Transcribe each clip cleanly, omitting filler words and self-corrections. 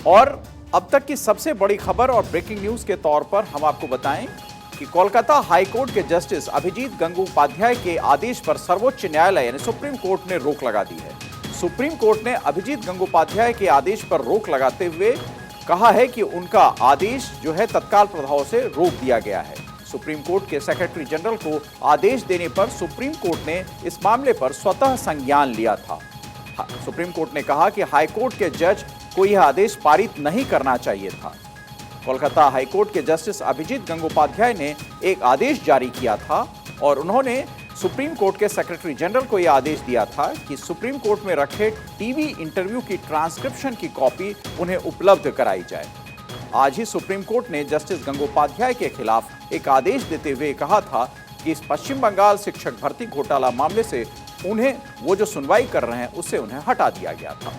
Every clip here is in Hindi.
और अब तक की सबसे बड़ी खबर और ब्रेकिंग न्यूज के तौर पर हम आपको बताएं कि कोलकाता हाईकोर्ट के जस्टिस अभिजीत गंगोपाध्याय के आदेश पर सर्वोच्च न्यायालय यानी सुप्रीम कोर्ट ने रोक लगा दी है। सुप्रीम कोर्ट ने अभिजीत गंगोपाध्याय के आदेश पर रोक लगाते हुए कहा है कि उनका आदेश जो है तत्काल प्रभाव से रोक दिया गया है। सुप्रीम कोर्ट के सेक्रेटरी जनरल को आदेश देने पर सुप्रीम कोर्ट ने इस मामले पर स्वतः संज्ञान लिया था। सुप्रीम कोर्ट ने कहा कि हाईकोर्ट के जज को यह आदेश पारित नहीं करना चाहिए था। कोलकाता हाईकोर्ट के जस्टिस अभिजीत गंगोपाध्याय ने एक आदेश जारी किया था और उन्होंने सुप्रीम कोर्ट के सेक्रेटरी जनरल को यह आदेश दिया था कि सुप्रीम कोर्ट में रखे टीवी इंटरव्यू की ट्रांसक्रिप्शन की कॉपी उन्हें उपलब्ध कराई जाए। आज ही सुप्रीम कोर्ट ने जस्टिस गंगोपाध्याय के खिलाफ एक आदेश देते हुए कहा था कि इस पश्चिम बंगाल शिक्षक भर्ती घोटाला मामले से उन्हें वो जो सुनवाई कर रहे हैं उससे उन्हें हटा दिया गया था।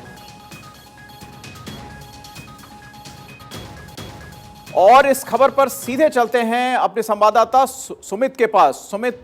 और इस खबर पर सीधे चलते हैं अपने संवाददाता सुमित के पास। सुमित,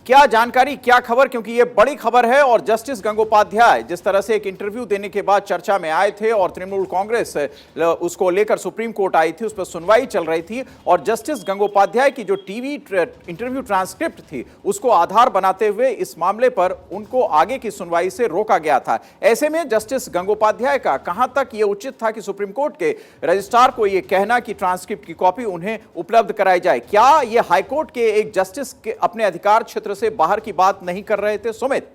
क्या जानकारी, क्या खबर, क्योंकि ये बड़ी खबर है और जस्टिस गंगोपाध्याय जिस तरह से एक इंटरव्यू देने के बाद चर्चा में आए थे और तृणमूल कांग्रेस उसको लेकर सुप्रीम कोर्ट आई थी, उस पर सुनवाई चल रही थी और जस्टिस गंगोपाध्याय की जो टीवी इंटरव्यू ट्रांसक्रिप्ट थी उसको आधार बनाते हुए इस मामले पर उनको आगे की सुनवाई से रोका गया था। ऐसे में जस्टिस गंगोपाध्याय का कहां तक ये उचित था कि सुप्रीम कोर्ट के रजिस्ट्रार को यह कहना कि ट्रांसक्रिप्ट की कॉपी उन्हें उपलब्ध कराई जाए? क्या ये हाईकोर्ट के एक जस्टिस के अपने अधिकार क्षेत्र से बाहर की बात नहीं कर रहे थे? सुमित,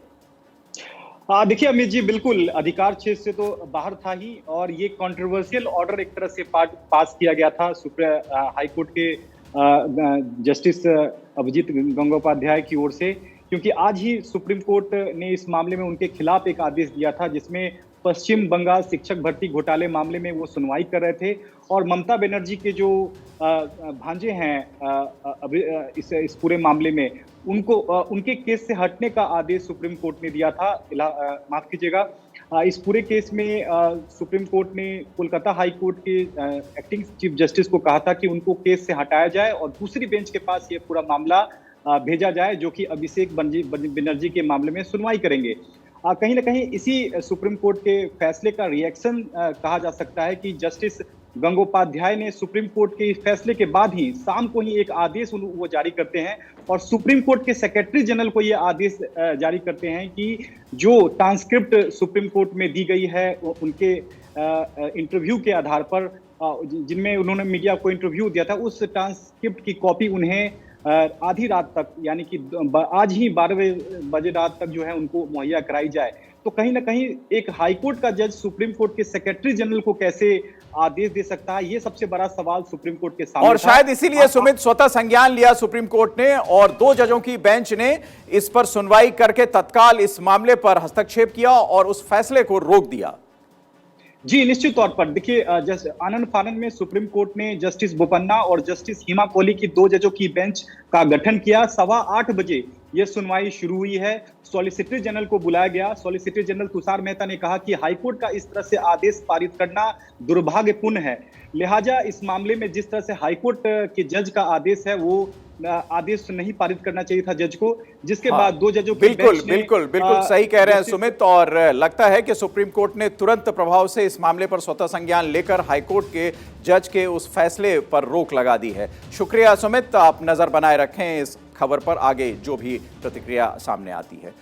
देखिए अमित जी, बिल्कुल अधिकार क्षेत्र से तो बाहर था ही और ये कंट्रोवर्शियल ऑर्डर एक तरह से पास किया गया था हाईकोर्ट के जस्टिस अभिजीत गंगोपाध्याय की ओर से, क्योंकि आज ही सुप्रीम कोर्ट ने इस मामले में उनके खिलाफ एक आदेश दिया था जिसमें पश्चिम बंगाल शिक्षक भर्ती घोटाले मामले में वो सुनवाई कर रहे थे और ममता बनर्जी के जो भांजे हैं इस पूरे मामले में उनको उनके केस से हटने का आदेश सुप्रीम कोर्ट ने दिया था। माफ कीजिएगा, इस पूरे केस में सुप्रीम कोर्ट ने कोलकाता हाई कोर्ट के एक्टिंग चीफ जस्टिस को कहा था कि उनको केस से हटाया जाए और दूसरी बेंच के पास ये पूरा मामला भेजा जाए जो कि अभिषेक बनर्जी के मामले में सुनवाई करेंगे। कहीं ना कहीं इसी सुप्रीम कोर्ट के फैसले का रिएक्शन कहा जा सकता है कि जस्टिस गंगोपाध्याय ने सुप्रीम कोर्ट के इस फैसले के बाद ही शाम को ही एक आदेश वो जारी करते हैं और सुप्रीम कोर्ट के सेक्रेटरी जनरल को ये आदेश जारी करते हैं कि जो ट्रांसक्रिप्ट सुप्रीम कोर्ट में दी गई है उनके इंटरव्यू के आधार पर जिनमें उन्होंने मीडिया को इंटरव्यू दिया था, उस ट्रांसक्रिप्ट की कॉपी उन्हें आधी रात तक यानी कि आज ही 12 बजे रात तक जो है उनको मुहैया कराई जाए। तो कहीं ना कहीं एक हाईकोर्ट का जज सुप्रीम कोर्ट के सेक्रेटरी जनरल को कैसे आदेश दे सकता है, ये सबसे बड़ा सवाल सुप्रीम कोर्ट के सामने और शायद इसीलिए सुमित स्वतः संज्ञान लिया सुप्रीम कोर्ट ने और 2 जजों की बेंच ने इस पर सुनवाई करके तत्काल इस मामले पर हस्तक्षेप किया और उस फैसले को रोक दिया। जी निश्चित तौर पर देखिए, आनंद फानन में सुप्रीम कोर्ट ने जस्टिस बोपन्ना और जस्टिस हिमा कोहली की 2 जजों की बेंच का गठन किया। 8:15 बजे यह सुनवाई शुरू हुई है। सॉलिसिटर जनरल को बुलाया गया। सॉलिसिटर जनरल तुषार मेहता ने कहा कि हाईकोर्ट का इस तरह से आदेश पारित करना दुर्भाग्यपूर्ण है, लिहाजा इस मामले में जिस तरह से हाईकोर्ट के जज का आदेश है वो आदेश नहीं पारित करना चाहिए था जज को, जिसके बाद 2 जजों की बिल्कुल सही कह रहे हैं सुमित। और लगता है कि सुप्रीम कोर्ट ने तुरंत प्रभाव से इस मामले पर स्वतः संज्ञान लेकर हाईकोर्ट के जज के उस फैसले पर रोक लगा दी है। शुक्रिया सुमित, आप नजर बनाए रखें इस खबर पर, आगे जो भी प्रतिक्रिया सामने आती है।